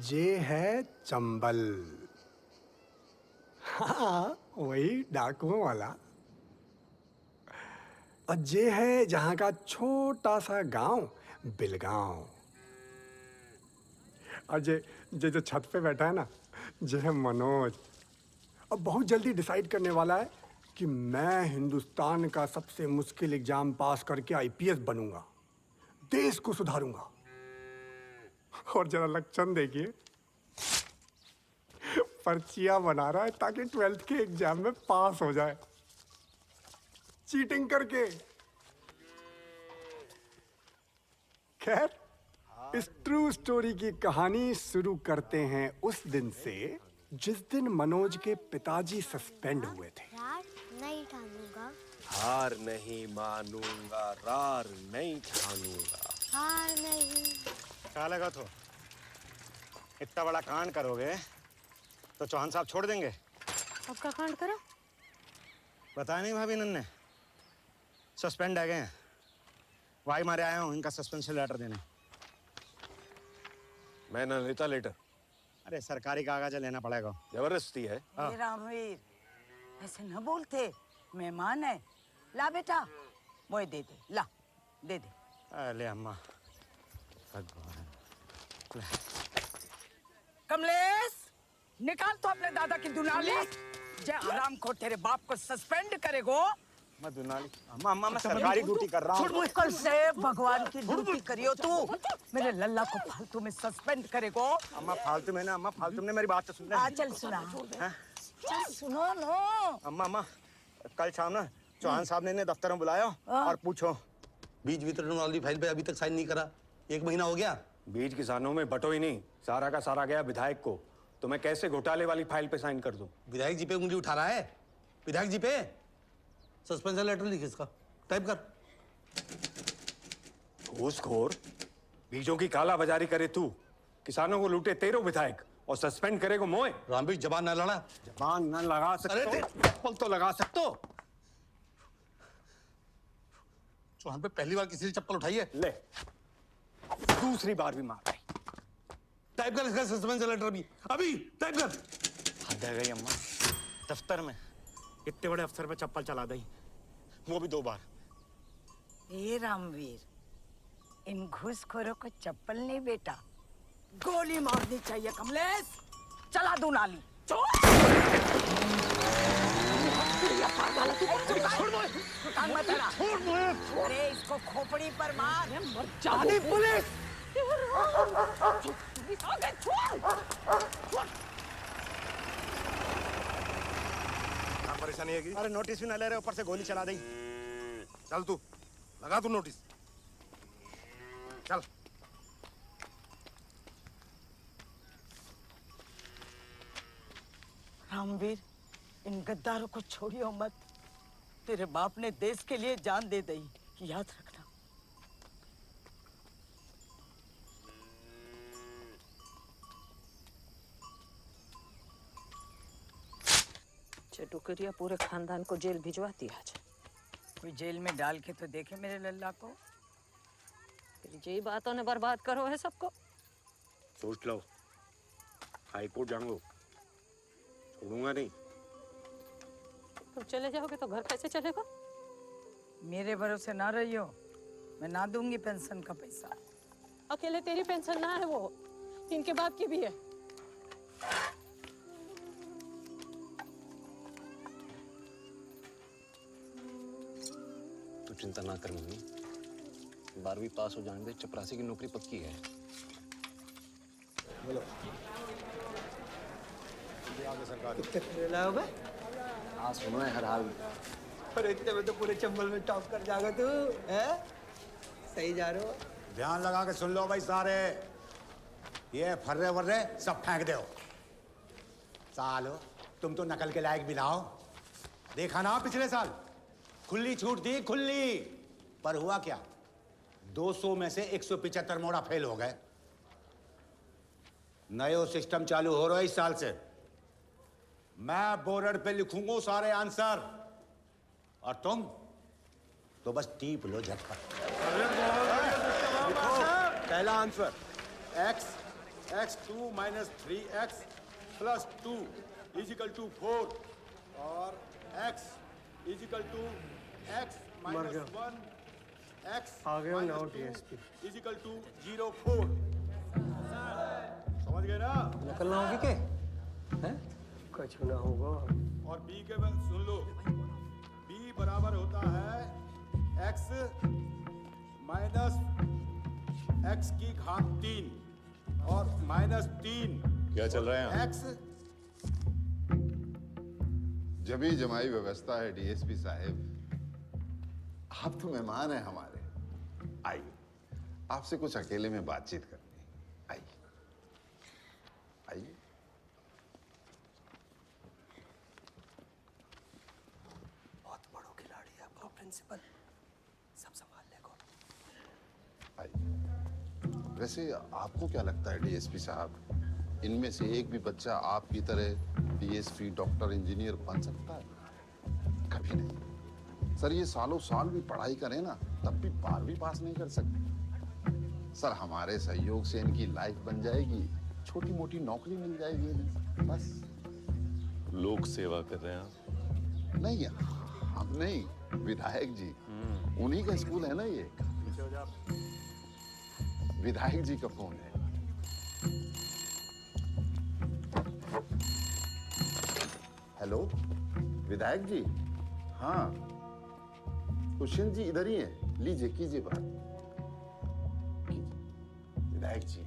ये है चंबल। हाँ, वही डाकुओं वाला। और ये है जहां का छोटा सा गांव, बिलगांव। और ये जो छत पे बैठा है ना, ये है मनोज। अब बहुत जल्दी डिसाइड करने वाला है कि मैं हिंदुस्तान का सबसे मुश्किल एग्जाम पास करके आईपीएस बनूंगा, देश को सुधारूंगा। और जरा लक्षण देखिए, पर्चियां बना रहा है ताकि 12th के एग्जाम में पास हो जाए, चीटिंग करके। खैर, इस ट्रू स्टोरी की कहानी शुरू करते हैं उस दिन से जिस दिन मनोज के पिताजी सस्पेंड हुए थे। रार नहीं ठानूंगा, हार नहीं मानूंगा, रार नहीं ठानूंगा। हार नहीं। क्या लगा तो इतना बड़ा कांड करोगे तो चौहान साहब छोड़ देंगे? अब का कांड करो? बताया नहीं भाभी नन्ने, सस्पेंड है गए हैं। वाई मारे आया हूँ इनका सस्पेंशन लेटर देने। मैं न लेता लेटर। अरे सरकारी कागज लेना पड़ेगा। जबरदस्ती है। ये रामवीर, ऐसे न बोलते, मेहमान है। ला बेटा, वो दे दे, ला दे दे। अरे अम्मा भगवान। कमलेश, निकाल तो अपने दादा की दुनाली। जे आराम को तेरे बाप को सस्पेंड करेगो। मैं दुनाली अम्मा अम्मा मैं सरकारी ड्यूटी कर रहा हूँ। कल से भगवान की ड्यूटी करियो तू। मेरे लल्ला को फालतू में सस्पेंड करेगो। अम्मा फालतू में ना, अम्मा फालतू में मेरी बात तो सुन ले। चल सुना, चल सुनो नो। अम्मा अम्मा कल शाम ना चौहान साहब ने इन्हें दफ्तर में बुलाया और पूछो बीज वितरण वाली फाइल पे अभी तक साइन नहीं करा, 1 महीना हो गया। बीज किसानों में बटो ही नहीं, सारा का सारा गया विधायक को। तो मैं कैसे घोटाले वाली फाइल पे साइन कर दूं? विधायक जी पे उंगली उठा रहा है। विधायक जी पे सस्पेंशन लेटर लिख इसका, टाइप कर। घूसखोर, बीजों की काला बाजारी करे तू, किसानों को लूटे तेरो विधायक और सस्पेंड करेगो मोए। रामवीर जबान ना लड़ा। जबान न लगा सकते, चप्पल तो लगा सकते हो। चौहान पे पहली बार किसी ने चप्पल उठाई है? ले, दूसरी बार भी मार रही। टाइप कर इसका सस्पेंशन लेटर भी, अभी टाइप कर। हद है गई अम्मा, दफ्तर में इतने बड़े अफसर पे चप्पल चला दी, वो भी 2 बार। ये रामवीर, इन घूसखोरों को चप्पल नहीं बेटा, गोली मारनी चाहिए। कमलेश, चला दू नाली। अरे इसको खोपड़ी पर मार। पुलिस! परेशानी है? अरे नोटिस भी ना ले रहे, ऊपर से गोली चला दी। चल तू लगा तू नोटिस, चल। रामवीर, इन गद्दारों को छोड़ियो मत। तेरे बाप ने देश के लिए जान दे दी, याद रखना। टुकड़िया पूरे खानदान को जेल भिजवाती आज। कोई जेल में डाल के तो देखे मेरे लल्ला को। फिर यही बातों ने बर्बाद करो है सबको। सोच लो, हाई कोर्ट जाऊंगा, छोड़ूंगा नहीं। तुम चले जाओगे तो घर कैसे चलेगा? मेरे भरोसे ना रहियो, मैं ना दूंगी पेंशन का पैसा। अकेले तेरी पेंशन ना है, वो इनके बाप की भी है। तू चिंता ना कर मम्मी, 12वीं पास हो जाने दे, चपरासी की नौकरी पक्की है। बोलो सरकार हाँ सुनो है हर हाल। और इतने में तो पूरे चंबल में टॉप कर जाएगा तू, हैं? सही जा रहे हो? ध्यान लगा के सुन लो भाई सारे, ये फर्रे वर्रे सब फेंक दो। सालो तुम तो नकल के लायक भी ना हो। देखा ना पिछले साल खुली छूट दी, खुली, पर हुआ क्या? 200 में से 175 मोड़ा फेल हो गए। नयो सिस्टम चालू हो रहा है इस साल से। मैं बोर्ड पे लिखूंगा सारे आंसर और तुम तो बस टीप लो झटपट। देखो पहला answer x2 minus 3x plus 2 equal to 4 और x equal to x minus 1 x आ गया ना डीएसपी। इजिकल टू 0 4 समझ गए ना। निकलना होगी के हैं? कुछ ना होगा। और b के बाद सुन लो, b बराबर होता है x माइनस x की घात 3 और माइनस 3 क्या चल रहा है यहाँ? x जमी जमाई व्यवस्था है डीएसपी साहब। आप तो मेहमान हैं हमारे, आइए आपसे कुछ अकेले में बातचीत करनी है। आइए आइए। बहुत बड़ो खिलाड़ी है आपका प्रिंसिपल, सब संभाल लेगा। आइए। वैसे आपको क्या लगता है डीएसपी साहब, इनमें से एक भी बच्चा आपकी तरह डीएसपी, डॉक्टर, इंजीनियर बन सकता है? कभी नहीं सर। ये सालों साल भी पढ़ाई करें ना, तब भी 12वीं पास नहीं कर सकते सर। हमारे सहयोग से इनकी लाइफ बन जाएगी, छोटी मोटी नौकरी मिल जाएगी इन्हें, बस। लोक सेवा कर रहे हैं आप? नहीं, हम नहीं, विधायक जी, उन्हीं का स्कूल है ना ये। विधायक जी का फोन है। हेलो विधायक जी। हाँ दुष्यंत जी इधर ही हैं, लीजिए कीजिए बात कीजिए। विधायक जी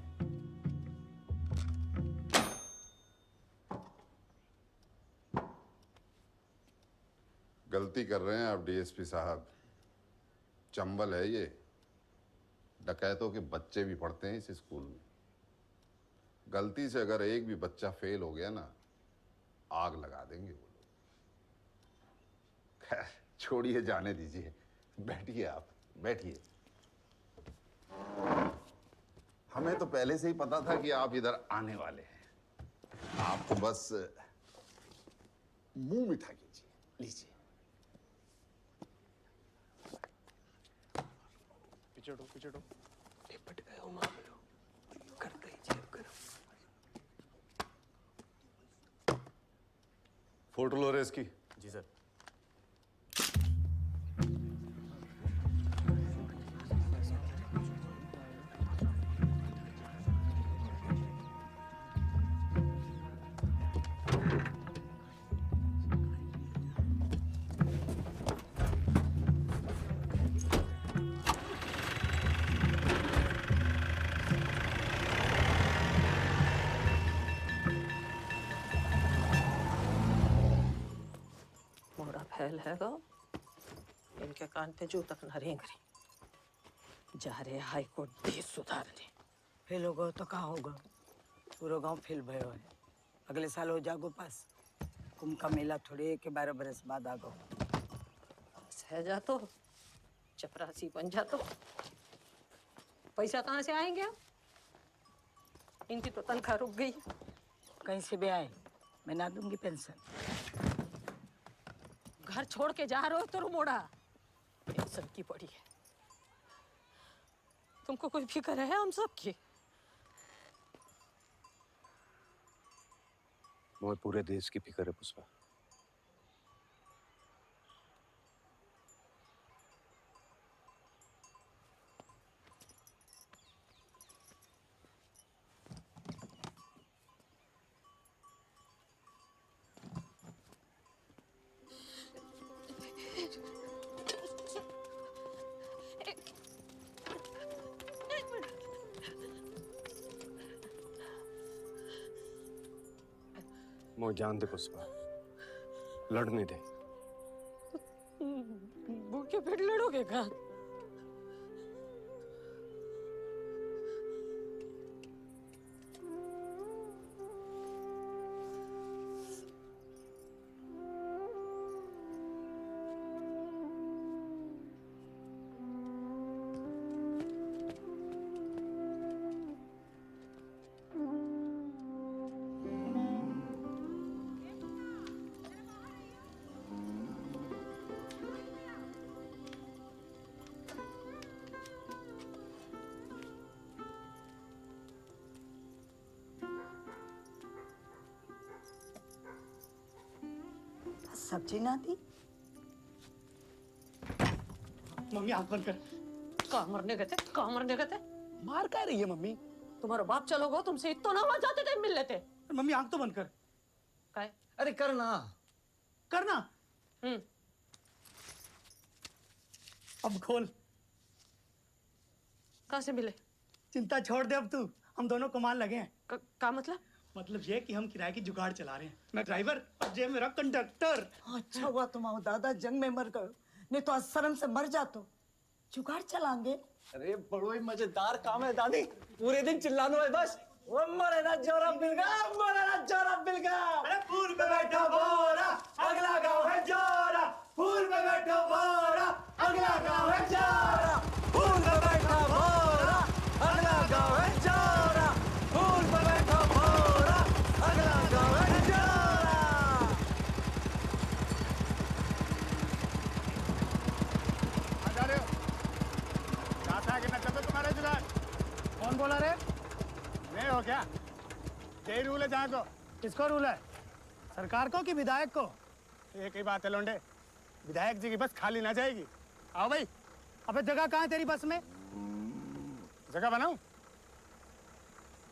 गलती कर रहे हैं आप डीएसपी साहब। चंबल है ये, डकैतों के बच्चे भी पढ़ते हैं इस स्कूल में। गलती से अगर एक भी बच्चा फेल हो गया ना, आग लगा देंगे वो लोग। खैर छोड़िए, जाने दीजिए। बैठिए, आप बैठिए। हमें तो पहले से ही पता था कि आप इधर आने वाले हैं। आप तो बस मुंह मीठा कीजिए, लीजिए। पिछड़ो पिछड़ो, निपट गए हो मामलो, करते ही जेब करो। फोटो लो रे इसकी। जी सर। मोड़ा फैल है गो, इनके कान पे जू तक न रेंग रही। जा रहे हाई कोर्ट देश सुधारने। फेल होगा तो कहाँ होगा? पूरा गांव फेल भयो है। अगले साल हो जागो पास। कुंभ का मेला थोड़े के 12 बरस बाद आगो। सह जा तो चपरासी बन जा तो पैसा कहाँ से आएंगे अब? इनकी तो तनख्वाह रुक गई। कहीं से भी आए, मैं ना दूंगी पेंशन। घर छोड़ के जा रहे हो तो मोड़ा पेंशन की पड़ी है। तुमको कोई फिक्र है हम सब की? मुझे पूरे देश की फिक्र है पुष्पा। मुझे जान दे पुष्पा, लड़ने दे। भूखे पेट लड़ोगे कहाँ? सब्जी ना दी? मम्मी आंख बंद कर। कहाँ मरने गए थे? कहाँ मरने गए थे? मार क्या रही है मम्मी? तुम्हारा बाप चलोगो तुमसे इतना ना वहां जाते थे मिल लेते। मम्मी आंख तो बंद कर। काय? अरे करना करना। अब खोल। कहाँ से मिले? चिंता छोड़ दे अब तू, हम दोनों कमाल लगे हैं। का मतलब? मतलब ये कि हम किराए की जुगाड़ चला रहे हैं। मैं ड्राइवर और जे मेरा कंडक्टर। अच्छा हुआ तुम्हारा दादा जंग में मर गए, नहीं तो शर्म से मर जातो। जुगाड़ चलाएंगे? अरे बड़ो ही मजेदार काम है दादी, पूरे दिन चिल्लाना है बस। वो मरे ना जोरा बिलगा, मरे ना जोरा बिलगा। अरे फूल पे बैठा बोरा, अगला गाँव है जोरा। फूल पे बैठा बोरा, अगला गाँव है जोरा। फूल पे बैठा बोरा, अगला गाँव है जोरा। फूल पे बैठा बोरा, अगला गाँव है जोरा। आ जा रहे हो? चाहता है कि मैं चलो तुम्हारे जुगाड़? कौन बोला रे? मैं हो क्या? यही रूल है जहाँ को? किसको रूल है? सरकार को कि विधायक को? एक ही बात है लोंडे, विधायक जी की बस खाली ना जाएगी। आओ भाई। अबे जगह कहाँ है तेरी बस में? जगह बनाऊं?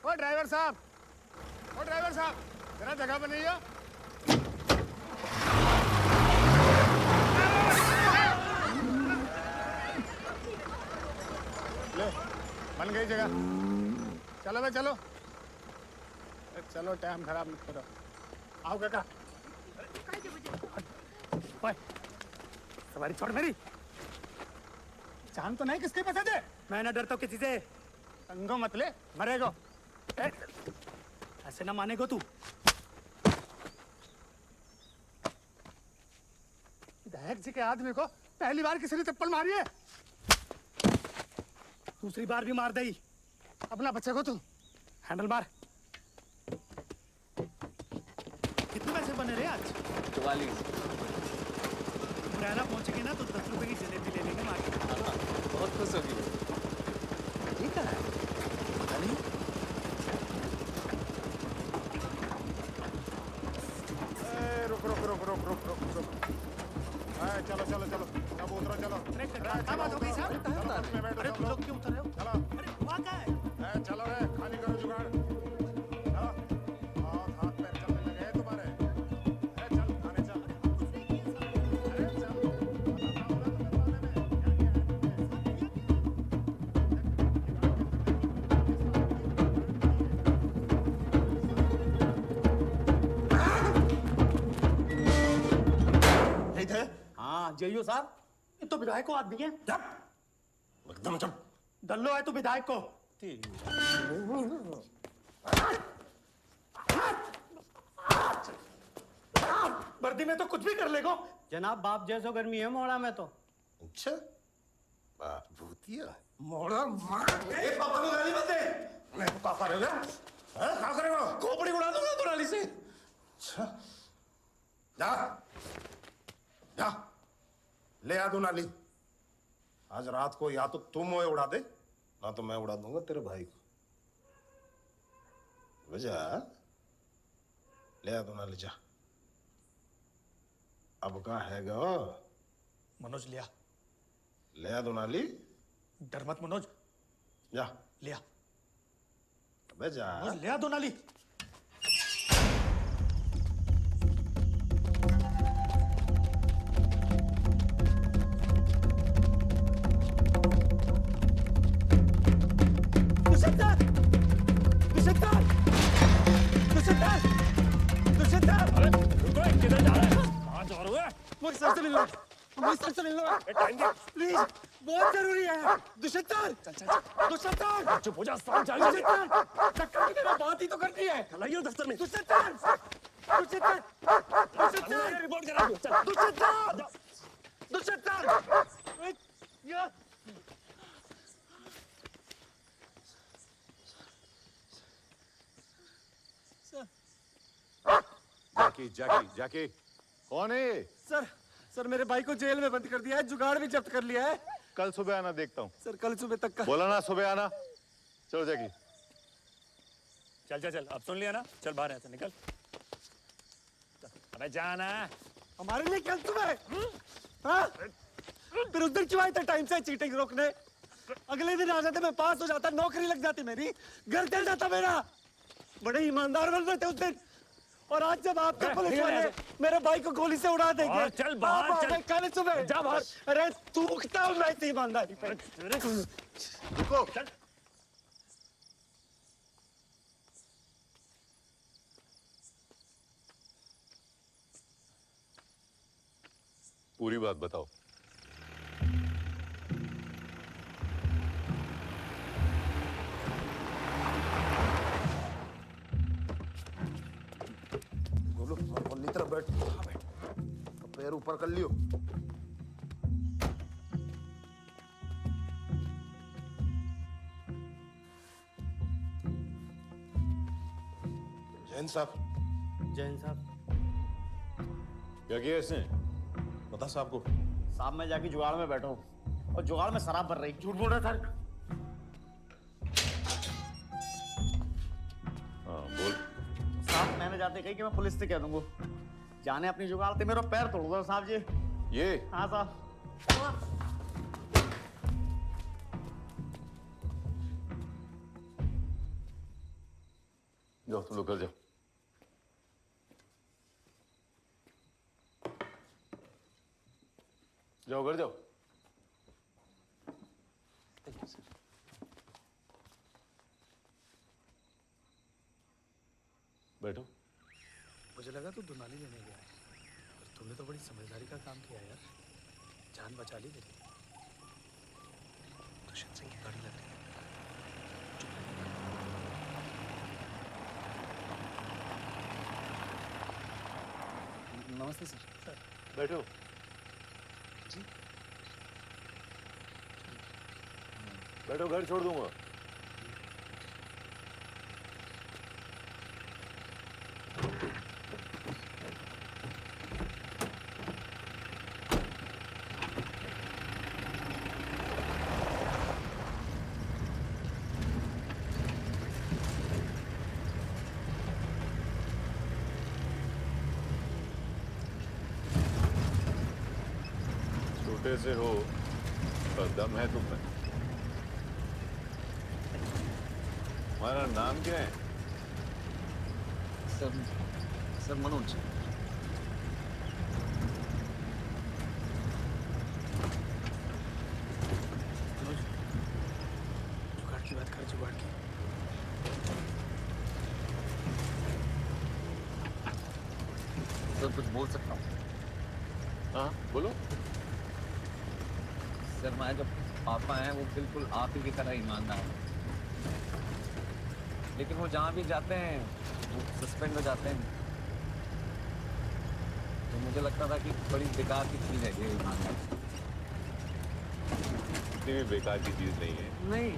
ओ ड्राइवर साहब, ओ ड्राइवर साहब, जरा जगह बनाइए। ले, बन गई जगह। चलो भाई चलो। चलो टाइम खराब मत करो। आओ काका। ओए, सवारी छोड़ मेरी। जान तो नहीं किसके पसंद है? मैं ना डरता हूँ किसी से। अंगो मत ले, मरेगो। ऐसे ना मानेगो तू। विधायक जी के आदमी को पहली बार किसी ने चप्पल मारी है, दूसरी बार भी मार दई। अपना बच्चे को तू हैंडल मार। कितने पैसे बने रहे आज? 44। मुरैना पहुंचेंगे ना तो 10 रुपए की जलेबी ले लेंगे मार्केट में। बहुत खुश होगी। ठीक है, पता नहीं। रुक रुक रुक रुक रुक रुक रुक। चलो चलो चलो, अब उतरो चलो। क्या बात हो गई साहब? अरे तुम लोग क्यों उतर रहे हो? चलो। अरे हुआ क्या है? चलो रे, खाली करो जुगाड़। चलो। हाथ पैर चलने लगे हैं तुम्हारे। अरे चल, खाने चल। अरे चल। हाँ जइयो साहब, ये तो विधायक को आदमी है। एकदम चुप। दल्लो है तो विधायक को। वर्दी में तो कुछ भी कर लेगो। जनाब बाप जैसो गर्मी है मोड़ा में तो। अच्छा, बात भूतिया मोड़ा मार। ए पापा को गाली मत दे। मैं तो पापा रे, हैं? क्या करेगा? खोपड़ी उड़ा दूंगा दुनाली से। अच्छा, जा जा, ले आ दुनाली। आज रात को या तो तुम मोए उड़ा दे, ना तो मैं उड़ा दूंगा तेरे भाई को। वजह ले आ दुनाली, जा। अब कहाँ है गो? मनोज लिया। ले आ दुनाली, डर मत मनोज, जा। लिया। अबे जा। मनोज लिया दुनाली। प्लीज, बहुत जरूरी है। दुष्यंत, दुष्यंत, चुप हो जा, साल जाएगा। चक्कर की तरह बात ही तो करनी है। लाइए दफ्तर में। दुष्यंत, दुष्यंत, दुष्यंत, रिपोर्ट करा। दुष्यंत, दुष्यंत, ये जैकी जैकी जैकी, कौन है ये? सर मेरे भाई को जेल में बंद कर दिया है, जुगाड़ भी जब्त कर लिया है। कल सुबह आना, देखता हूँ। सर कल सुबह तक का। बोला ना सुबह आना। चलो जैकी। चल चल चल, अब सुन लिया ना? चल बाहर ऐसे निकल। अबे जाना। हमारे लिए क्या सुबह? हाँ? फिर उस दिन क्यों आए थे टाइम से चीटिंग रोकने? अगले दिन आ जाते, मैं पास हो जाता, नौकरी लग जाती मेरी, घर चल जाता मेरा। बड़े ईमानदार बन रहे थे उस दिन। और आज जब आपके पुलिस वाले मेरे भाई को गोली से उड़ा देंगे, चल बाहर चल। कल सुबह जा बाहर। अरे तूकता हूँ मैं इतनी ईमानदारी पे। रुको। पूरी बात बताओ। बोलो अपनी तरफ बैठ। पैर ऊपर कर लियो। जैन साहब। जैन साहब। क्या किया इसने? बता साहब को। साहब मैं जाके जुगाड़ में बैठा हूँ और जुगाड़ में शराब भर रही। झूठ बोल रहा था। हाँ बोल। साहब मैंने जाते कही कि मैं पुलिस से कह दूंगा। जाने अपनी जुगाड़ थे, मेरा पैर तोड़ दो साहब जी। ये हाँ साहब। जाओ तुम लोग घर जाओ। जाओ घर जाओ। बैठो। मुझे लगा तू दुनाली लेने गया है, पर तूने तो बड़ी समझदारी का काम किया यार। जान बचा ली मेरी। दुष्यंत सिंह की गाड़ी लग रही है। नमस्ते सर। बैठो। जी बैठो, घर छोड़ दूंगा। छोटे से हो पर दम है तुम में। तुम्हारा नाम क्या है? सर मनोज। जुगाड़ की बात कर, जुगाड़ की। सर कुछ बोल सकता हूँ? हाँ बोलो। सर हमारे जो पापा हैं वो बिल्कुल आप ही की तरह ईमानदार हैं, लेकिन वो जहाँ भी जाते हैं वो सस्पेंड हो जाते हैं। तो मुझे लगता था कि बड़ी बेकार की चीज़ है ये ईमानदारी। इतनी भी बेकार की चीज नहीं है।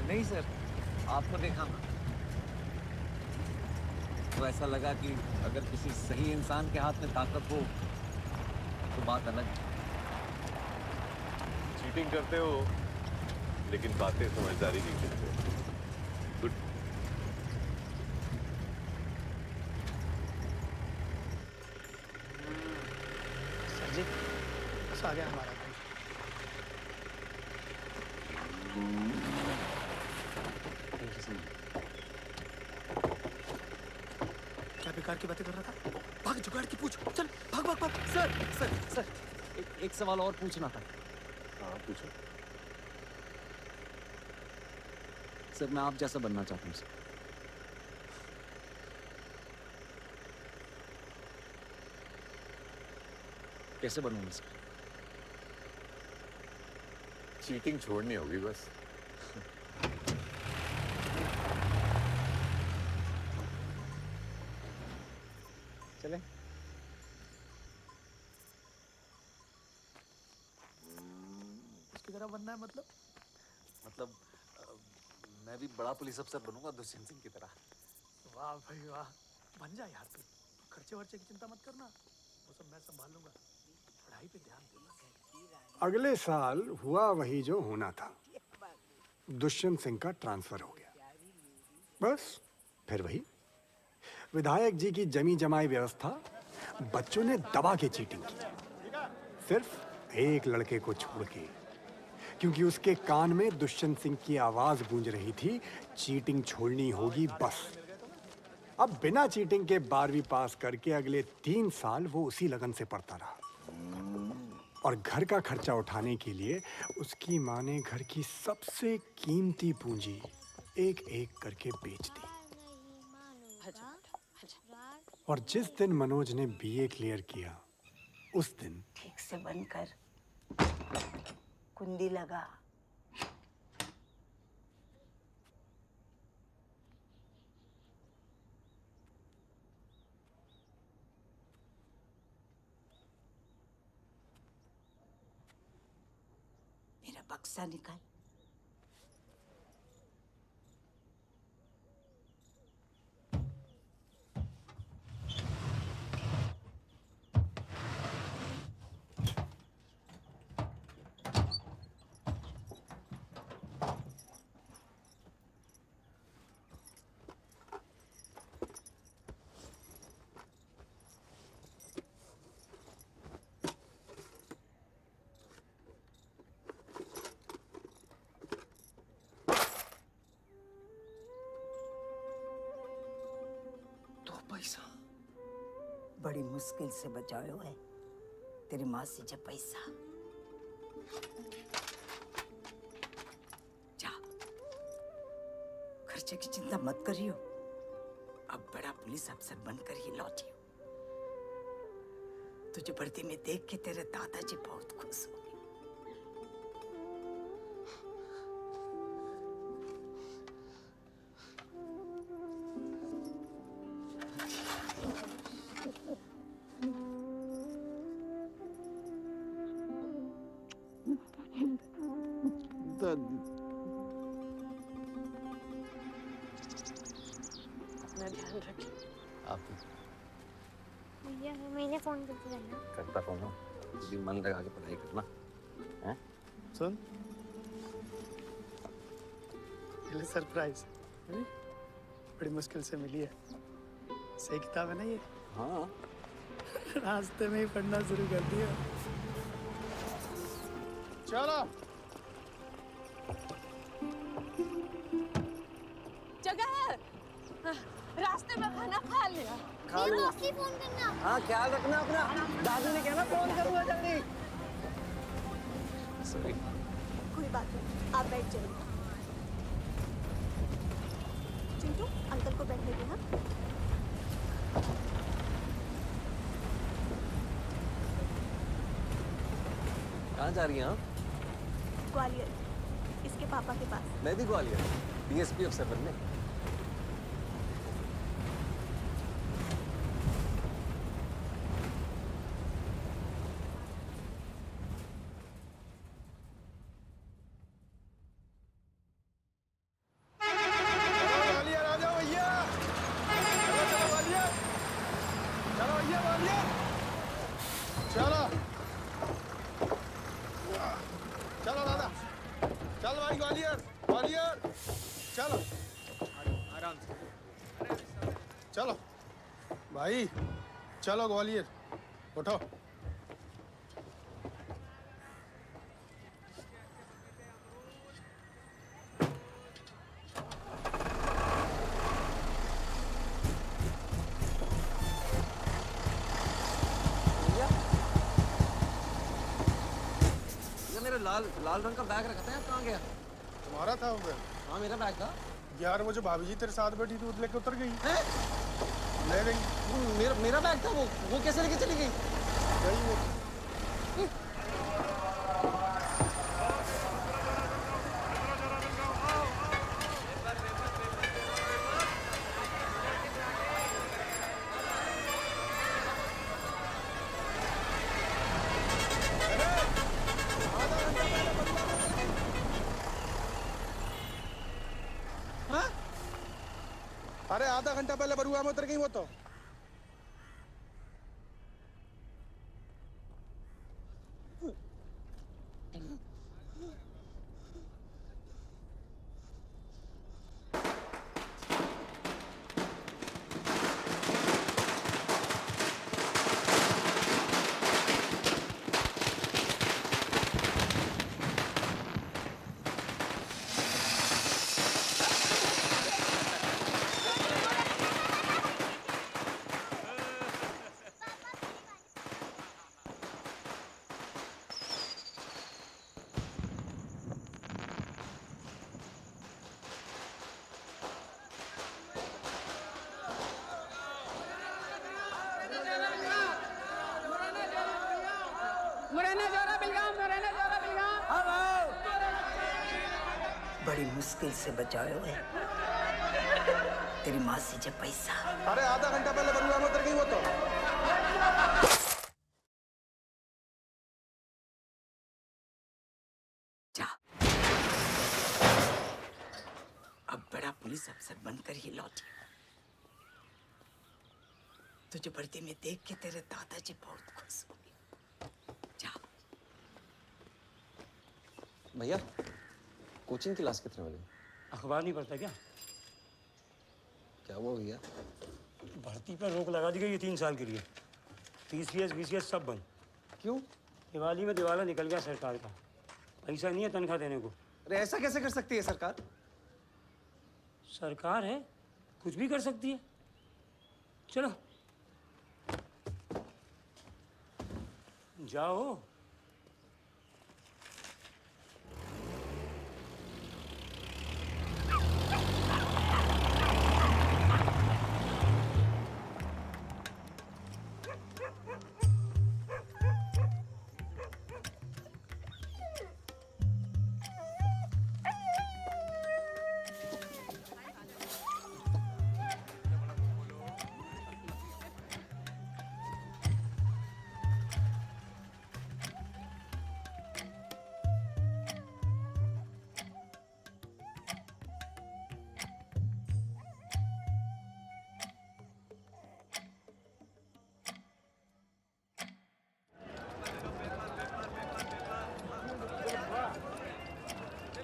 नहीं सर, आपको देखा ना तो ऐसा लगा कि अगर किसी सही इंसान के हाथ में ताकत हो तो बात अलग है। चीटिंग करते हो लेकिन बातें समझदारी की करते हो। गुड। सर जी बस आ गया हमारा भाई। क्या बेकार की बातें कर रहा था? भाग, जुगाड़ की पूछ। चल भाग भाग भाग। सर एक सवाल और पूछना था। हाँ पूछो। सर मैं आप जैसा बनना चाहता हूँ सर। कैसे बनूंगा सर? चीटिंग छोड़नी होगी बस। चले। उसकी तरह बनना है मतलब मैं भी बड़ा पुलिस अफसर बनूंगा दुष्यंत सिंह की तरह। वाह भाई वाह, बन जा यार तू। खर्चे वर्चे की चिंता मत करना, वो सब मैं संभाल लूंगा। पढ़ाई पे ध्यान दे। अगले साल हुआ वही जो होना था। दुष्यंत सिंह का ट्रांसफर हो गया। बस फिर वही विधायक जी की जमी जमाई व्यवस्था बच्चों ने दबा के चीटिंग की। सिर्फ एक लड़के को छोड़ के, क्योंकि उसके कान में दुष्यंत सिंह की आवाज गूंज रही थी, चीटिंग छोड़नी होगी बस। अब बिना चीटिंग के 12वीं पास करके अगले 3 साल वो उसी लगन से पढ़ता रहा और घर का खर्चा उठाने के लिए उसकी माँ ने घर की सबसे कीमती पूंजी एक एक करके बेच दी। और जिस दिन मनोज ने बीए क्लियर किया, उस दिन ठीक से बंद कर, कुंडी लगा। मेरा बक्सा निकाल। पैसा बड़ी मुश्किल से बचायो है तेरी माँ से जब पैसा। जा, खर्चे की चिंता मत करियो, अब बड़ा पुलिस अफसर बनकर ही लौटियो। तुझे वर्दी में देख के तेरे दादाजी बहुत खुश हो। ध्यान रखिए। आप भैया मैंने फोन करते रहना। करता रहूँगा, भी मन लगा के पढ़ाई करना है। सुन, ये सरप्राइज बड़ी मुश्किल से मिली है। सही किताब है ना ये? हाँ, रास्ते में ही पढ़ना शुरू कर दिया। चलो जगह है, रास्ते में खाना खा लिया। खा लो। असली फोन करना। हाँ, ख्याल रखना अपना। दादू ने कहना फोन करूँगा जल्दी। सॉरी। कोई बात नहीं, आप बैठ जाइए। चिंटू, अंकल को बैठने दे। हाँ, कहाँ जा रही हैं आप? ग्वालियर, इसके पापा के पास। मैं भी ग्वालियर, डीएसपी अफसर बनने। चलो चलो दादा, चल भाई ग्वालियर, ग्वालियर चलो, आराम से चलो भाई, चलो ग्वालियर, उठो। मेरा लाल रंग का बैग रखा था, कहाँ गया? तुम्हारा था वो बैग? हाँ, मेरा बैग था यार। वो जो भाभी जी तेरे साथ बैठी थी, वो लेके उतर गई। है? ले गई। मेरा बैग था, वो कैसे लेके चली गई? गई वो। अरे आधा घंटा पहले बरुआ में उतर गई वो तो। मुरैना जोरा बिलगाम, मुरैना जोरा बिलगाम। बड़ी मुश्किल से बचाए हुए तेरी मासी से पैसा। अरे आधा घंटा पहले बरुआ में उतर गई वो तो। जा, अब बड़ा पुलिस अफसर बनकर ही लौटी। तुझे वर्दी में देख के तेरे दादाजी बहुत खुश होंगे। जा। भैया कोचिंग क्लास कितने बजे? अखबार नहीं पढ़ता क्या? क्या हुआ भैया? भर्ती पर रोक लगा दी गई है 3 साल के लिए। टीसीएस बीसीएस सब बंद। क्यों? दिवाली में दिवाला निकल गया सरकार का। पैसा नहीं है तनख्वाह देने को। अरे ऐसा कैसे कर सकती है सरकार? सरकार है, कुछ भी कर सकती है। चलो जाओ।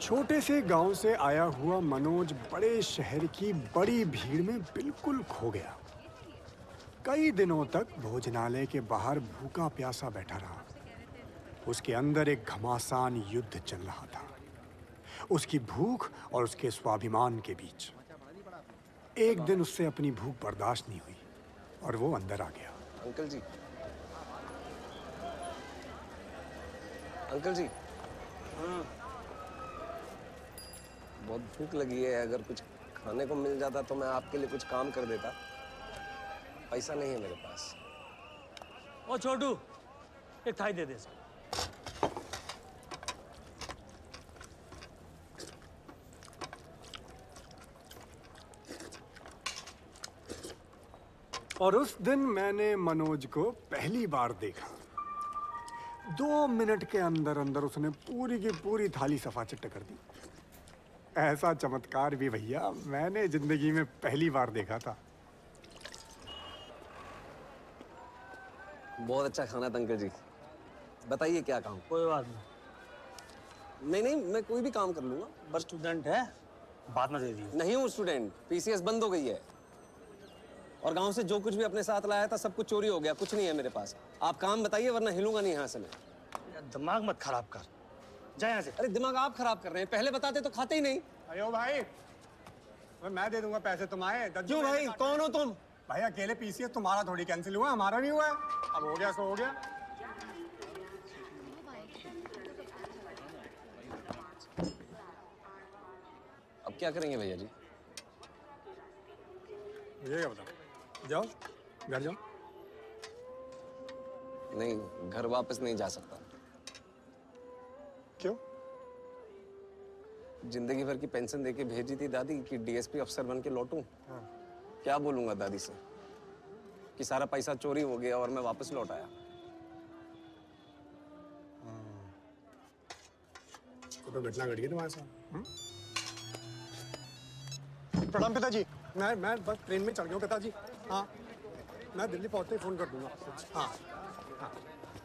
छोटे से गांव से आया हुआ मनोज बड़े शहर की बड़ी भीड़ में बिल्कुल खो गया। कई दिनों तक भोजनालय के बाहर भूखा प्यासा बैठा रहा। उसके अंदर एक घमासान युद्ध चल रहा था, उसकी भूख और उसके स्वाभिमान के बीच। एक दिन उससे अपनी भूख बर्दाश्त नहीं हुई और वो अंदर आ गया। अंकल जी, अंकल जी। बहुत भूख लगी है, अगर कुछ खाने को मिल जाता तो मैं आपके लिए कुछ काम कर देता। पैसा नहीं है मेरे पास। ओ छोटू, एक थाई दे दे। और उस दिन मैंने मनोज को पहली बार देखा। 2 मिनट के अंदर अंदर उसने पूरी की पूरी थाली सफा चिट्ट कर दी। ऐसा चमत्कार भी भैया मैंने जिंदगी में पहली बार देखा था। बहुत अच्छा खाना था अंकल जी। बताइए क्या काम? कोई बात नहीं। नहीं नहीं, मैं कोई भी काम कर लूंगा। बस स्टूडेंट है, बाद में दे दिए। नहीं हूँ स्टूडेंट, पीसीएस बंद हो गई है और गांव से जो कुछ भी अपने साथ लाया था सब कुछ चोरी हो गया। कुछ नहीं है मेरे पास। आप काम बताइए वरना हिलूंगा नहीं यहाँ से मैं। दिमाग मत खराब कर, जा यहाँ से। अरे दिमाग आप खराब कर रहे हैं, पहले बताते तो खाते ही नहीं। अयो भाई, मैं दे दूंगा पैसे तुम्हारे। क्यों भाई, कौन हो तुम? भाई अकेले पीसीएस तुम्हारा थोड़ी कैंसिल हुआ, हमारा भी हुआ है। अब हो गया सो हो गया। अब क्या करेंगे भैया जी? मुझे क्या बताओ, जाओ घर जाओ। नहीं, घर वापस नहीं जा सकता। क्यों? जिंदगी भर की पेंशन देके भेजी थी दादी कि डीएसपी अफसर बन के लौटूं। क्या बोलूंगा दादी से कि सारा पैसा चोरी हो गया और मैं वापस लौट आया। तो घटना घट गई तुम्हारे साथ। प्रणाम पिताजी। मैं बस ट्रेन में चढ़ गया हूँ पिताजी। हाँ, मैं दिल्ली पहुँचते ही फोन कर दूंगा। हाँ हाँ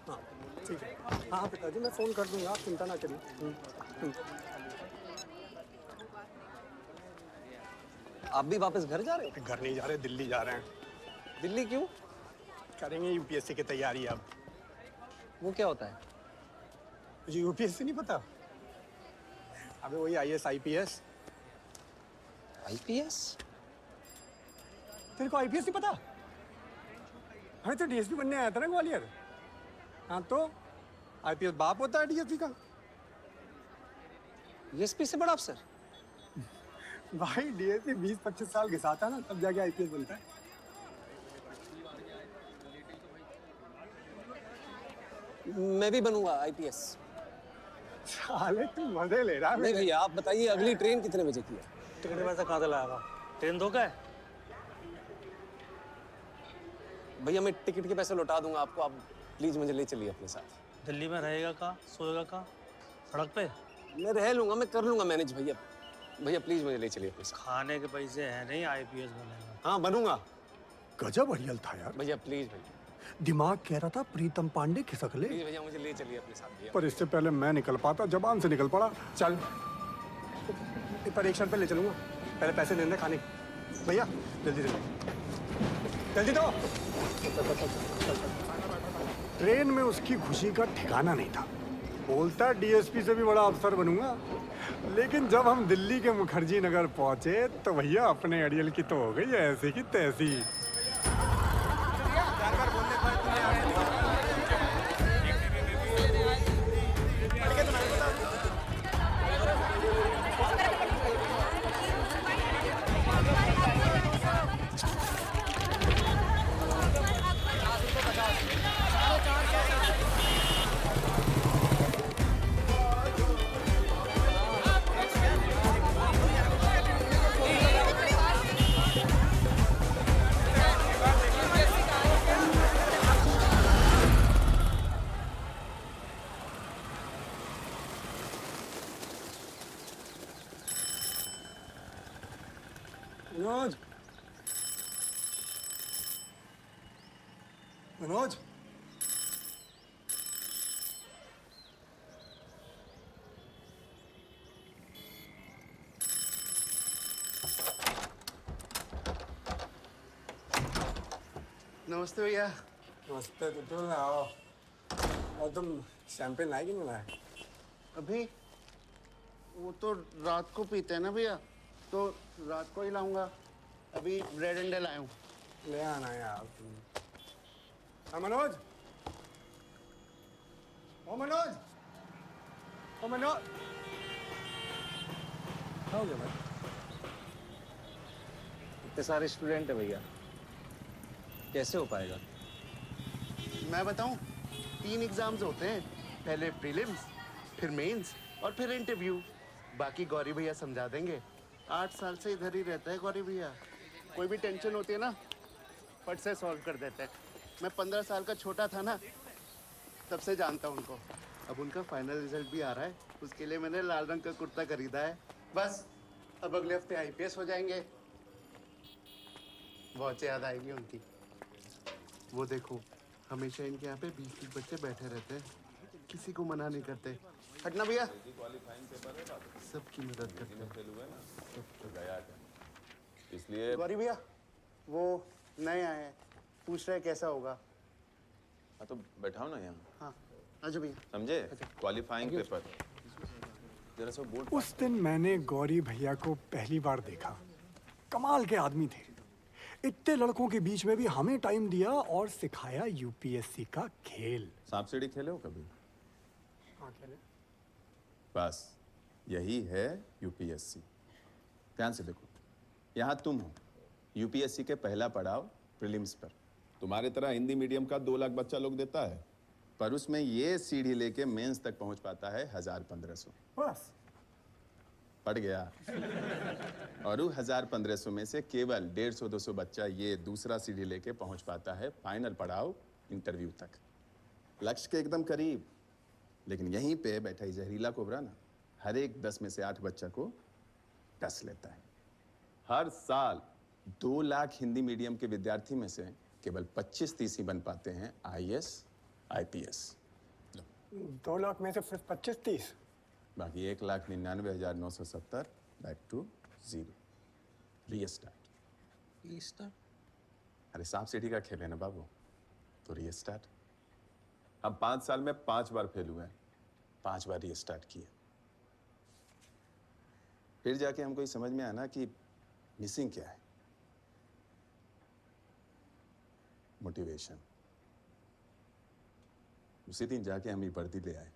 हाँ ठीक है। हाँ पिताजी मैं फोन कर दूंगा, आप चिंता ना करिए। आप भी वापस घर जा रहे हैं? घर नहीं जा रहे, दिल्ली जा रहे हैं। दिल्ली क्यों? करेंगे यूपीएससी की तैयारी अब। वो क्या होता है? मुझे यूपीएससी नहीं पता। अबे वही आईएएस आईपीएस। आईपीएस? तेरे को आईपीएस नहीं पता? हमें तो डीएसपी बनने आया था ना ग्वालियर। हाँ तो आईपीएस बाप होता है डीएसपी का। डीएसपी से बड़ा अफसर? भाई डीएसपी 20-25 साल घिसाता है ना, तब जाके आईपीएस बनता है। मैं भी बनूंगा आईपीएस। साले तू मजे ले रहा है। नहीं भैया आप बताइए अगली ट्रेन कितने बजे की है? टिकट पैसा कहाँ से लाएगा? ट्रेन दो क्या है? भैया मैं टिकट के पैसे लौटा दूंगा आपको, आप प्लीज मुझे ले चलिए अपने साथ। दिल्ली में रहेगा कहाँ? सोएगा कहाँ? सड़क पे? मैं रह लूंगा, मैं कर लूंगा मैनेज भैया। भैया प्लीज मुझे ले चलिए अपने साथ। खाने के पैसे हैं नहीं, आईपीएस बनेगा। हाँ बनूंगा। गजब अड़ियल था यार। भैया प्लीज भैया। दिमाग कह रहा था प्रीतम पांडे खिसक ले, प्लीज भैया मुझे ले चलिए अपने साथ भैया। पर इससे पहले मैं निकल पाता, जबान से निकल पड़ा। चल पर एक शर्त पे ले चलूंगा, पहले पैसे देने खाने के। भैया जल्दी जल्दी जल्दी दो। ट्रेन में उसकी खुशी का ठिकाना नहीं था। बोलता डीएसपी से भी बड़ा अफसर बनूंगा, लेकिन जब हम दिल्ली के मुखर्जी नगर पहुंचे तो भैया अपने अड़ियल की तो हो गई ऐसी की तैसी। मनोज, मनोज, नमस्ते भैया। नमस्ते। तो आओ। और तुम शैंपेन लाए कि नहीं लाए? अभी वो तो रात को पीते हैं ना भैया, तो रात को ही लाऊंगा। अभी ब्रेड एंड लाया हूँ। ले आना यार तुम। हाँ मनोज, ओ मनोज, ओ मनोज, क्या हो गया भाई? इतने सारे स्टूडेंट है भैया, कैसे हो पाएगा? मैं बताऊँ, 3 एग्जाम्स होते हैं, पहले प्रीलिम्स, फिर मेंस और फिर इंटरव्यू। बाकी गौरी भैया समझा देंगे। 8 साल से इधर ही रहता है गौरी भैया। कोई भी टेंशन होती है ना, फट से सॉल्व कर देते हैं। मैं 15 साल का छोटा था ना, तब से जानता हूँ उनको। अब उनका फाइनल रिजल्ट भी आ रहा है, उसके लिए मैंने लाल रंग का कुर्ता खरीदा है। बस अब अगले हफ्ते आईपीएस हो जाएंगे। बहुत याद आएगी उनकी। वो देखो, हमेशा इनके यहाँ पे 20-30 बच्चे बैठे रहते हैं, किसी को मना नहीं करते। हटना भैया, सबकी मदद करते हैं। इसलिए गौरी भैया, वो नए आए हैं, पूछ रहे कैसा होगा। हाँ तो बैठाओ ना यहाँ। हाँ आजो भैया। समझे? क्वालिफाइंग पेपर जरा सा बोर्ड। उस दिन मैंने गौरी भैया को पहली बार देखा। कमाल के आदमी थे। इतने लड़कों के बीच में भी हमें टाइम दिया और सिखाया यूपीएससी का खेल। सांप सीढ़ी खेले हो कभी? हाँ खेले। बस यही है यूपीएससी। ध्यान से देखो, यहाँ तुम हो यूपीएससी के पहला पड़ाव प्रीलिम्स पर। तुम्हारे तरह हिंदी मीडियम का 2 लाख बच्चा लोग देता है, पर उसमें ये सीढ़ी लेके मेंस तक पहुंच पाता है 1000-1500। बस पड़ गया। और 1000-1500 में से केवल 150-200 बच्चा ये दूसरा सीढ़ी लेके पहुंच पाता है फाइनल पड़ाव इंटरव्यू तक। लक्ष्य के एकदम करीब। लेकिन यहीं पे बैठा ही जहरीला कोबरा ना, हर एक 10 में से 8 बच्चा को टस लेता है। हर साल 2 लाख हिंदी मीडियम के विद्यार्थी में से केवल 25-30 ही बन पाते हैं आईएएस आईपीएस। 2 लाख में से सिर्फ 25-30। बाकी 1,99,970 बैक टू 0। रीस्टार्ट। अरे सांप सीढ़ी का खेल है ना बाबू, तो रीस्टार्ट। हम 5 साल में 5 बार फेल हुए हैं, 5 बार रीस्टार्ट किए। फिर जाके हमको ये समझ में आया ना कि मिसिंग क्या है। मोटिवेशन। उसी दिन जाके हम ये वर्दी ले आए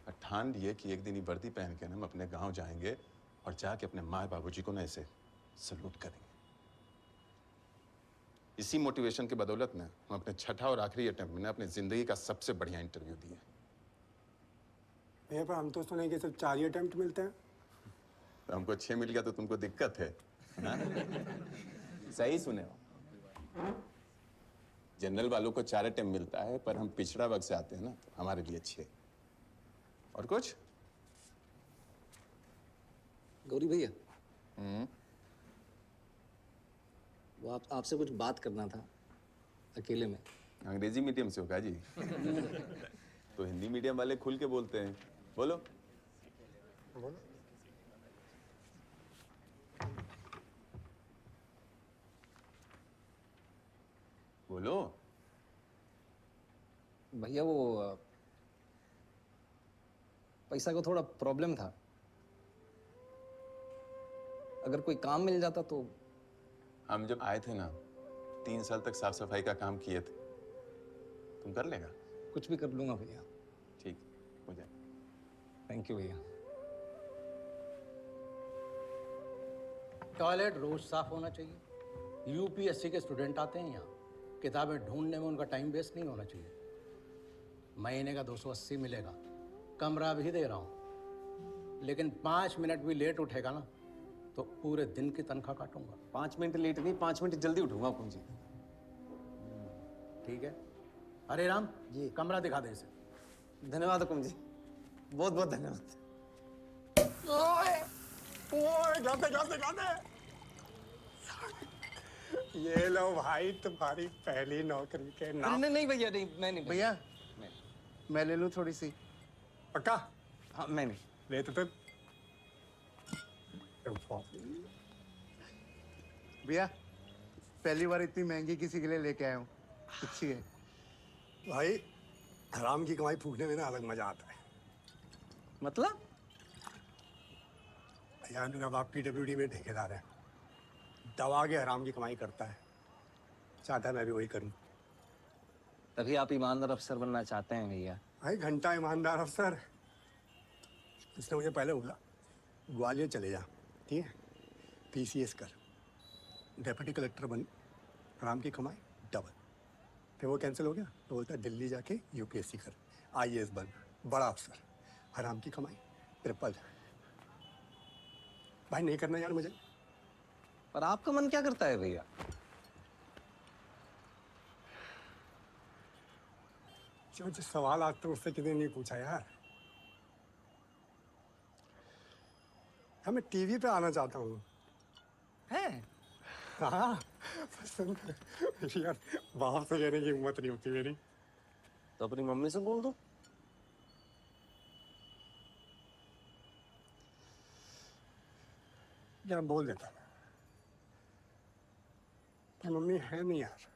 और ठान लिए कि एक दिन ये वर्दी पहन के हम अपने गांव जाएंगे और जाके अपने माँ बाबूजी को ना ऐसे सलूट करेंगे। इसी मोटिवेशन के बदौलत ना हम अपने छठा और आखिरी अटेम्प्ट में ना अपनी जिंदगी का सबसे बढ़िया इंटरव्यू दिए। भैया पर हम तो सुने कि सिर्फ 4 ही अटेम्प्ट मिलते हैं। तो हमको 6 मिल गया तो तुमको दिक्कत है हाँ? सही सुने हो। जनरल वालों को 4 अटेम्प्ट मिलता है, पर हम पिछड़ा वर्ग से आते हैं ना, तो हमारे लिए 6। और कुछ गौरी भैया, वो आपसे कुछ बात करना था अकेले में। अंग्रेजी मीडियम से होगा जी। तो हिंदी मीडियम वाले खुल के बोलते हैं, बोलो। बोलो भैया, वो पैसा का थोड़ा प्रॉब्लम था। अगर कोई काम मिल जाता तो। हम जब आए थे ना 3 साल तक साफ सफाई का काम किए थे, तुम कर लेगा? कुछ भी कर लूंगा भैया। ठीक हो जाए। थैंक यू भैया। टॉयलेट रोज साफ होना चाहिए। यूपीएससी के स्टूडेंट आते हैं यहाँ, किताबें ढूंढने में उनका टाइम वेस्ट नहीं होना चाहिए। महीने का 280 मिलेगा, कमरा भी दे रहा हूँ, लेकिन 5 मिनट भी लेट उठेगा ना तो पूरे दिन की तनख्वाह काटूंगा। 5 मिनट लेट नहीं, 5 मिनट जल्दी उठूंगा हुकुम जी। ठीक है। अरे राम जी, कमरा दिखा दे इसे। धन्यवाद हुकुम जी, बहुत बहुत धन्यवाद। गाते ये लो भाई तुम्हारी पहली नौकरी के नाम। नहीं भैया, नहीं मैं नहीं भैया मैं ले लूं थोड़ी सी? पक्का? हाँ मैं नहीं ले तो फिर। भैया पहली बार इतनी महंगी किसी के लिए लेके आया हूँ, अच्छी है। भाई हराम की कमाई फूकने में ना अलग मजा आता है। मतलब? यार मेरा बाप PWD में ठेकेदार है, दवा के हराम की कमाई करता है, चाहता है मैं भी वही करूं। तभी आप ईमानदार अफसर बनना चाहते हैं भैया। भाई घंटा ईमानदार अफसर। इसने मुझे पहले बोला ग्वालियर चले जा, ठीक है, PCS कर, डेप्यूटी कलेक्टर बन, हराम की कमाई डबल। फिर वो कैंसिल हो गया तो बोलता है दिल्ली जाके UPSC कर, IAS बन, बड़ा अफसर, हराम की कमाई ट्रिपल। भाई नहीं करना यार मुझे। पर आपका मन क्या करता है भैया? जो सवाल आज तो उससे किसी ने नहीं पूछा यार। हाँ मैं टीवी पे आना चाहता हूँ। हैं? हाँ पसंद यार, बाप से कहने की हिम्मत नहीं होती मेरी। तो अपनी मम्मी से बोल दो। यार बोल देता मैं, मम्मी है नहीं यार।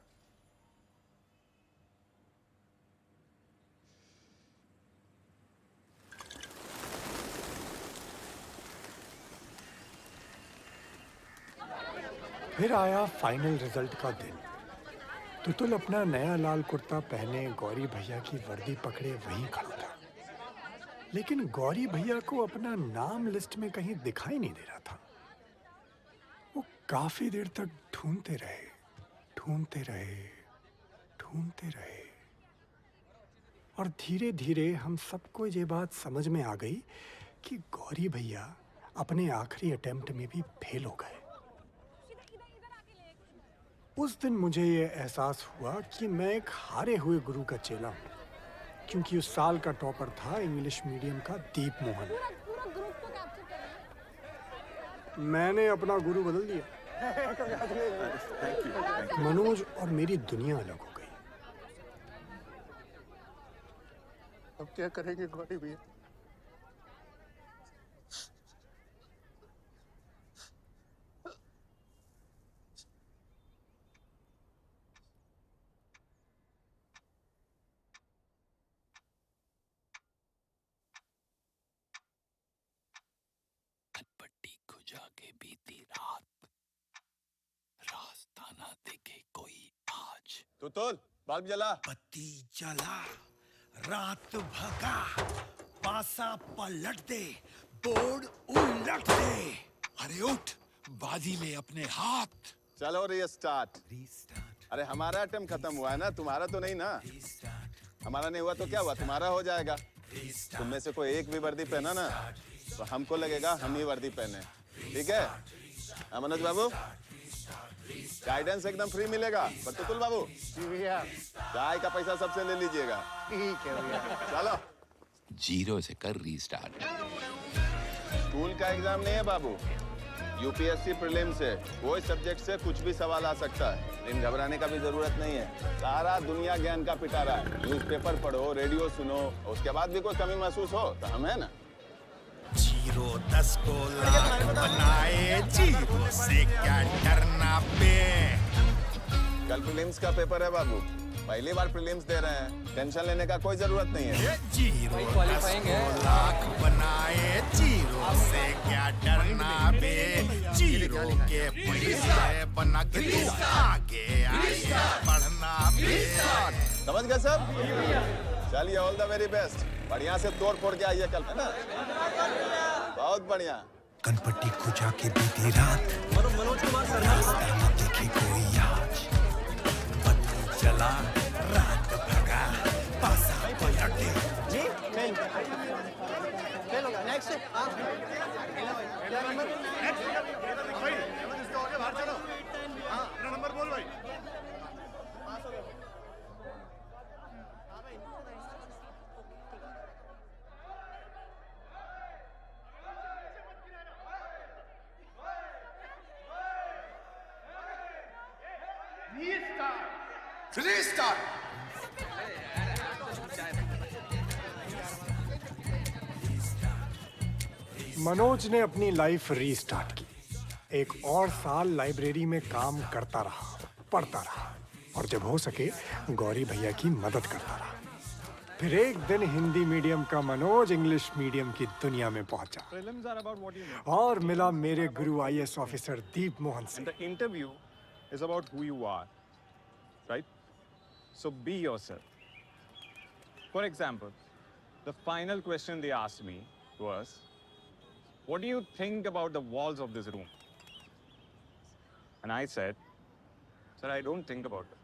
फिर आया फाइनल रिजल्ट का दिन। तुतुल अपना नया लाल कुर्ता पहने गौरी भैया की वर्दी पकड़े वहीं खड़ा था, लेकिन गौरी भैया को अपना नाम लिस्ट में कहीं दिखाई नहीं दे रहा था। वो काफी देर तक ढूंढते रहे, ढूंढते रहे, ढूंढते रहे, और धीरे धीरे हम सबको ये बात समझ में आ गई कि गौरी भैया अपने आखिरी अटेम्प्ट में भी फेल हो गए। उस दिन मुझे ये एहसास हुआ कि मैं एक हारे हुए गुरु का चेला हूँ, क्योंकि उस साल का टॉपर था इंग्लिश मीडियम का दीप मोहन। मैंने अपना गुरु बदल दिया। मनोज और मेरी दुनिया अलग हो गई। अब क्या करेंगे गौरी भैया? जाके बीती रात, रास्ता ना देखे कोई आज। तुतुल बल्ब जला। बत्ती जला, रात भगा, पासा पलट दे, बोर्ड उलट दे। अरे उठ, बाजी ले अपने हाथ। चलो रीस्टार्ट। रीस्टार्ट। अरे हमारा अटेम्प्ट खत्म हुआ है ना, तुम्हारा तो नहीं ना। हमारा नहीं हुआ तो क्या हुआ, तुम्हारा हो जाएगा। तुम में से कोई एक भी वर्दी पहना ना तो हमको लगेगा हम ही वर्दी पहने, ठीक है? मनोज बाबू, गाइडेंस एकदम फ्री मिलेगा। बतुल बाबू, चाय का पैसा सबसे ले लीजिएगा। ठीक है भैया। चलो। 0 से कर रीस्टार्ट। स्कूल का एग्जाम नहीं है बाबू, यूपीएससी प्रीलिम से कोई सब्जेक्ट से कुछ भी सवाल आ सकता है, लेकिन घबराने का भी जरूरत नहीं है। सारा दुनिया ज्ञान का पिटारा है। न्यूज़पेपर पढ़ो, रेडियो सुनो, उसके बाद भी कोई कमी महसूस हो तो हम है ना। 0 10 को लाख बनाए, 0 से क्या डरना पे। कल प्रीलिम्स का पेपर है बाबू, पहली बार प्रीलिम्स दे रहे हैं, टेंशन लेने का कोई जरूरत नहीं है। 0 10 को लाख बनाए, 0 से क्या डरना बे। 0 के पैसे बना के तू आगे बढ़ना बे। समझ गए सब? चलिए, ऑल द वेरी बेस्ट। बढ़िया से तोड़ फोड़ के आइए कल, है ना? बहुत बढ़िया। कनपट्टी खुजा के बीती रात, मनोज कुमार रास्ता न देखे कोई आज। बत्ती जला, रात भगा, पासा पलटे। जी फेल होगा। नेक्स्ट क्या नंबर? बाहर चलो। हाँ, अपना नंबर बोल भाई। मनोज ने अपनी लाइफ रीस्टार्ट की। एक और साल लाइब्रेरी में काम करता रहा, पढ़ता रहा और जब हो सके गौरी भैया की मदद करता रहा। फिर एक दिन हिंदी मीडियम का मनोज इंग्लिश मीडियम की दुनिया में पहुंचा और मिला मेरे गुरु आईएएस ऑफिसर दीप मोहन से। The interview is about who you are, right? So be yourself. For example, the final question they asked me was, what do you think about the walls of this room? And I said, sir, I don't think about it.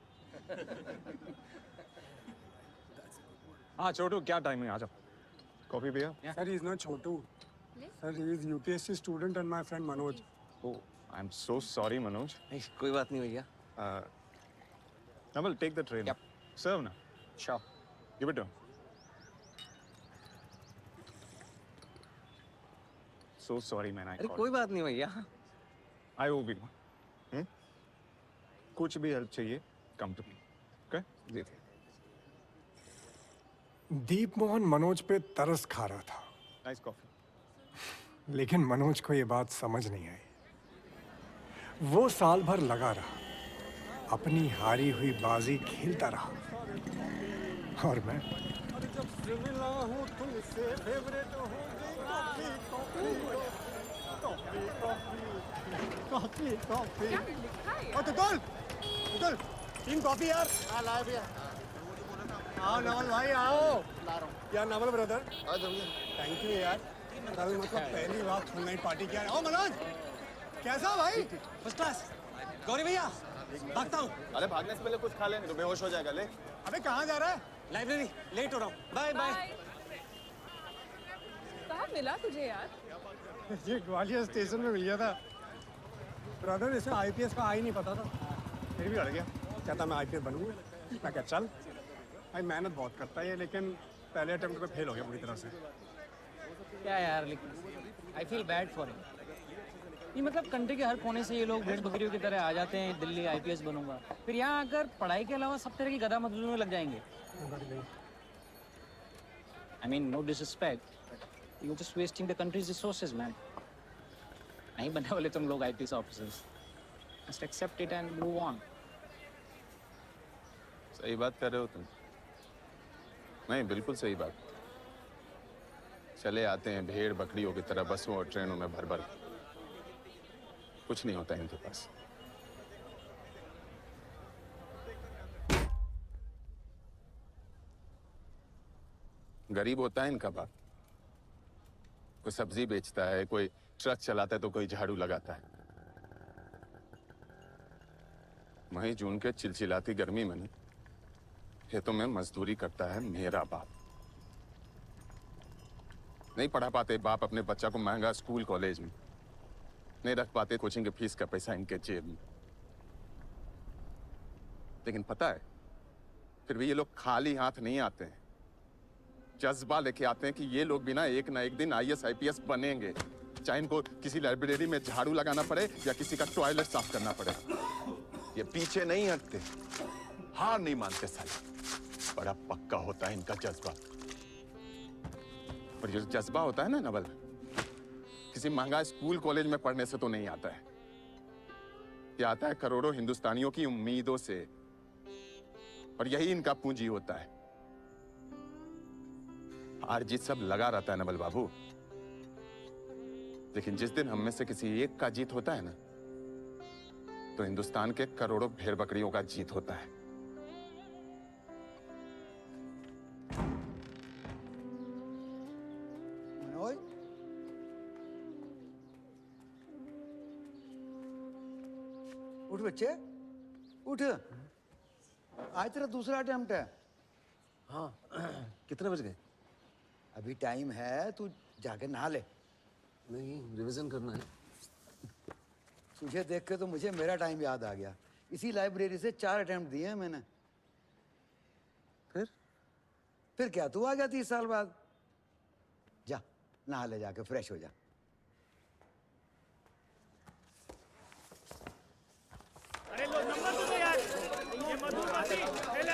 हाँ छोटू, क्या time है? आ जाओ, coffee भैया। Sir, he is not Chotu. Sir, he is UPSC student and my friend Manoj. Oh, I'm so sorry, Manoj. कोई बात नहीं भैया। Namal, take the tray. Yep. Serve now. Sure. Give it to him. So sorry, man. अरे कोई बात नहीं भैया। I owe you. कुछ भी हेल्प चाहिए, come to me. Okay? जी। दीप मोहन मनोज पे तरस खा रहा था, Nice coffee. लेकिन मनोज को ये बात समझ नहीं आई। वो साल भर लगा रहा, अपनी हारी हुई बाजी खेलता रहा और मैं तीन कॉफी यार। हाँ लाए भैया। आओ नवल भाई आओ। यार नवल ब्रदर, थैंक यू यार। कल मतलब पहली बार फुल नाइट पार्टी किया। आओ मनोज, कैसा भाई? First class. गौरी भैया भागता हूँ। अरे भागने से पहले कुछ खा लेंगे तो बेहोश हो जाएगा। ले। अबे कहाँ जा रहा है? लाइब्रेरी, लेट हो रहा हूँ। Bye bye. कहाँ मिला तुझे यार? ये ग्वालियर स्टेशन में मिल गया था। ब्रदर, इसे आईपीएस का आ ही नहीं पता था, फिर भी अड़ गया। कहता मैं आईपीएस बनूंगा। मैं क्या, चल भाई, मेहनत बहुत करता है लेकिन पहले अटेम्प्ट में फेल हो गया पूरी तरह से। क्या यार, लेकिन I feel bad for him. ये मतलब कंट्री के हर कोने से ये लोग भेड़ बकरियों की तरह आ जाते हैं, दिल्ली आईपीएस बनूंगा, फिर यहाँ आकर पढ़ाई के अलावा सब तरह की गधा मजदूरी में लग जाएंगे। I mean no disrespect, you just wasting the country's resources man. नहीं बनने वाले तुम लोग IPS officers. Just accept it and move on. सही बात कर रहे हो तुम। नहीं, बिल्कुल सही बात। चले आते हैं भेड़ बकरियों की तरह बसों और ट्रेनों में भर भर। कुछ नहीं होता इनके पास। गरीब होता है इनका बाप। कोई सब्जी बेचता है, कोई ट्रक चलाता है तो कोई झाड़ू लगाता है। मई जून के चिलचिलाती गर्मी में खेतों में मजदूरी करता है मेरा बाप। नहीं पढ़ा पाते बाप अपने बच्चा को महंगा स्कूल कॉलेज में, नहीं रख पाते कोचिंग की फीस का पैसा इनके जेब में। लेकिन पता है फिर भी ये लोग खाली हाथ नहीं आते हैं, जज्बा लेके आते हैं कि ये लोग भी ना एक दिन IAS IPS बनेंगे, चाहे इनको किसी लाइब्रेरी में झाड़ू लगाना पड़े या किसी का टॉयलेट साफ करना पड़े। ये पीछे नहीं हटते, हार नहीं मानते साले। बड़ा पक्का होता है इनका जज्बा। और ये जज्बा होता है ना नवल, किसी महंगा स्कूल कॉलेज में पढ़ने से तो नहीं आता है। ये आता है करोड़ों हिंदुस्तानियों की उम्मीदों से, और यही इनका पूंजी होता है। हार जीत सब लगा रहता है नवल बाबू, लेकिन जिस दिन हम में से किसी एक का जीत होता है ना, तो हिंदुस्तान के करोड़ों भेड़ बकरियों का जीत होता है। मनोज, उठ बच्चे, उठ। आज तेरा दूसरा अटेम्प्ट है। हाँ कितने बज गए? अभी टाइम है, तू जाके नहा ले। नहीं, रिवीजन करना है। तुझे देख के तो मुझे मेरा टाइम याद आ गया। इसी लाइब्रेरी से 4 अटेम्प्ट दिए हैं मैंने। फिर क्या, तू आ गया 30 साल बाद। जा नहा ले, जाके फ्रेश हो जा।